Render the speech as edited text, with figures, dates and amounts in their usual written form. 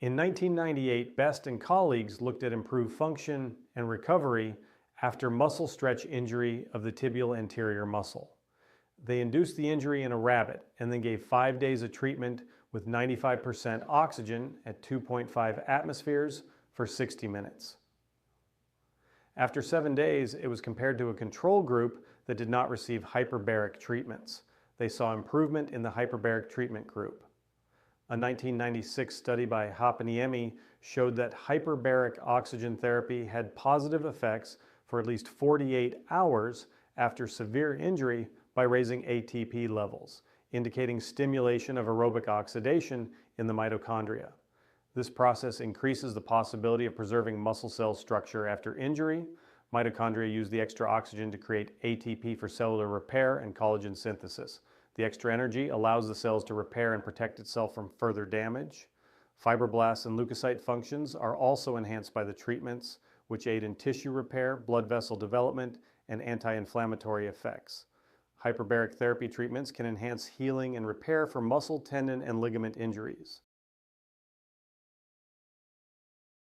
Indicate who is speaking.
Speaker 1: In 1998, Best and colleagues looked at improved function and recovery after muscle stretch injury of the tibial anterior muscle. They induced the injury in a rabbit and then gave 5 days of treatment with 95% oxygen at 2.5 atmospheres for 60 minutes. After 7 days, it was compared to a control group that did not receive hyperbaric treatments. They saw improvement in the hyperbaric treatment group. A 1996 study by Hapaniemi showed that hyperbaric oxygen therapy had positive effects for at least 48 hours after severe injury by raising ATP levels, indicating stimulation of aerobic oxidation in the mitochondria. This process increases the possibility of preserving muscle cell structure after injury. Mitochondria use the extra oxygen to create ATP for cellular repair and collagen synthesis. The extra energy allows the cells to repair and protect itself from further damage. Fibroblasts and leukocyte functions are also enhanced by the treatments, which aid in tissue repair, blood vessel development, and anti-inflammatory effects. Hyperbaric therapy treatments can enhance healing and repair for muscle, tendon, and ligament injuries.